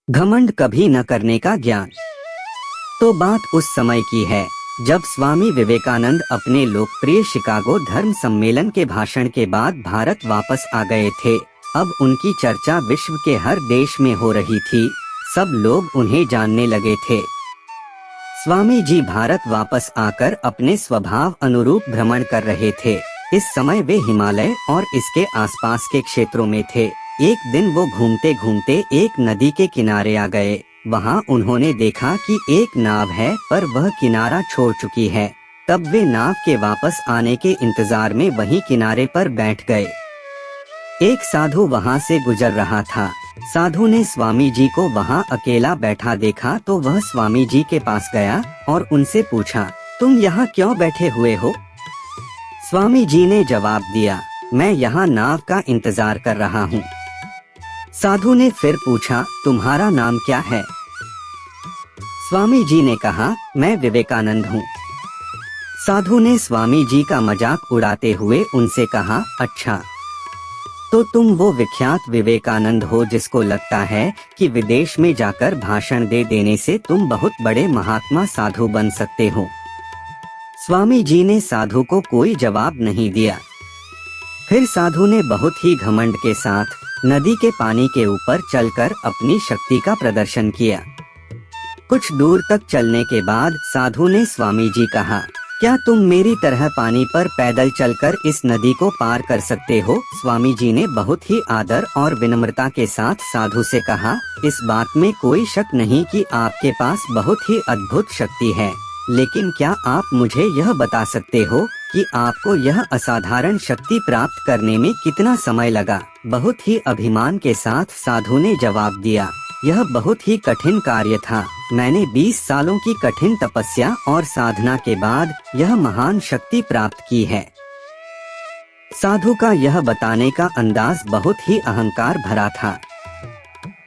घमंड कभी न करने का ज्ञान। तो बात उस समय की है जब स्वामी विवेकानंद अपने लोकप्रिय शिकागो धर्म सम्मेलन के भाषण के बाद भारत वापस आ गए थे। अब उनकी चर्चा विश्व के हर देश में हो रही थी। सब लोग उन्हें जानने लगे थे। स्वामी जी भारत वापस आकर अपने स्वभाव अनुरूप भ्रमण कर रहे थे। इस समय वे हिमालय और इसके आसपास के क्षेत्रों में थे। एक दिन वो घूमते घूमते एक नदी के किनारे आ गए। वहाँ उन्होंने देखा कि एक नाव है पर वह किनारा छोड़ चुकी है। तब वे नाव के वापस आने के इंतजार में वहीं किनारे पर बैठ गए। एक साधु वहाँ से गुजर रहा था। साधु ने स्वामी जी को वहाँ अकेला बैठा देखा तो वह स्वामी जी के पास गया और उनसे पूछा, तुम यहाँ क्यों बैठे हुए हो? स्वामी जी ने जवाब दिया, मैं यहाँ नाव का इंतजार कर रहा हूँ। साधु ने फिर पूछा, तुम्हारा नाम क्या है? स्वामी जी ने कहा, मैं विवेकानंद हूँ। साधु ने स्वामी जी का मजाक उड़ाते हुए उनसे कहा, अच्छा, तो तुम वो विख्यात विवेकानंद हो जिसको लगता है कि विदेश में जाकर भाषण दे देने से तुम बहुत बड़े महात्मा साधु बन सकते हो। स्वामी जी ने साधु को कोई जवाब नहीं दिया। फिर साधु ने बहुत ही घमंड के साथ नदी के पानी के ऊपर चलकर अपनी शक्ति का प्रदर्शन किया। कुछ दूर तक चलने के बाद साधु ने स्वामी जी कहा, क्या तुम मेरी तरह पानी पर पैदल चलकर इस नदी को पार कर सकते हो? स्वामी जी ने बहुत ही आदर और विनम्रता के साथ साधु से कहा, इस बात में कोई शक नहीं कि आपके पास बहुत ही अद्भुत शक्ति है, लेकिन क्या आप मुझे यह बता सकते हो कि आपको यह असाधारण शक्ति प्राप्त करने में कितना समय लगा? बहुत ही अभिमान के साथ साधु ने जवाब दिया, यह बहुत ही कठिन कार्य था। मैंने 20 सालों की कठिन तपस्या और साधना के बाद यह महान शक्ति प्राप्त की है। साधु का यह बताने का अंदाज बहुत ही अहंकार भरा था।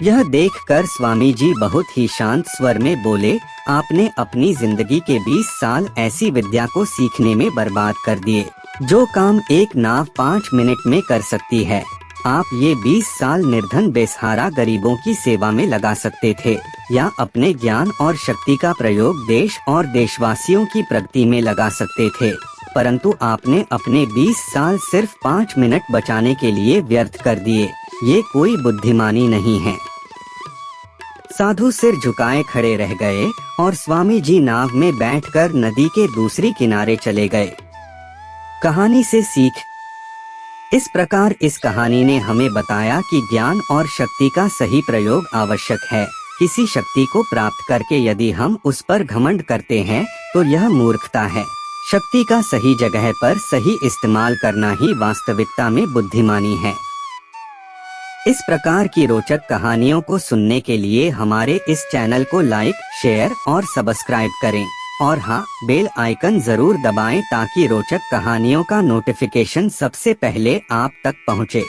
यह देखकर स्वामी जी बहुत ही शांत स्वर में बोले, आपने अपनी जिंदगी के 20 साल ऐसी विद्या को सीखने में बर्बाद कर दिए जो काम एक नाव 5 मिनट में कर सकती है। आप ये 20 साल निर्धन बेसहारा गरीबों की सेवा में लगा सकते थे या अपने ज्ञान और शक्ति का प्रयोग देश और देशवासियों की प्रगति में लगा सकते थे, परंतु आपने अपने 20 साल सिर्फ 5 मिनट बचाने के लिए व्यर्थ कर दिए। ये कोई बुद्धिमानी नहीं है। साधु सिर झुकाए खड़े रह गए और स्वामी जी नाव में बैठकर नदी के दूसरी किनारे चले गए। कहानी से सीख। इस प्रकार इस कहानी ने हमें बताया कि ज्ञान और शक्ति का सही प्रयोग आवश्यक है। किसी शक्ति को प्राप्त करके यदि हम उस पर घमंड करते हैं तो यह मूर्खता है। शक्ति का सही जगह पर सही इस्तेमाल करना ही वास्तविकता में बुद्धिमानी है। इस प्रकार की रोचक कहानियों को सुनने के लिए हमारे इस चैनल को लाइक, शेयर और सब्सक्राइब करें और हाँ, बेल आइकन जरूर दबाएं ताकि रोचक कहानियों का नोटिफिकेशन सबसे पहले आप तक पहुँचे।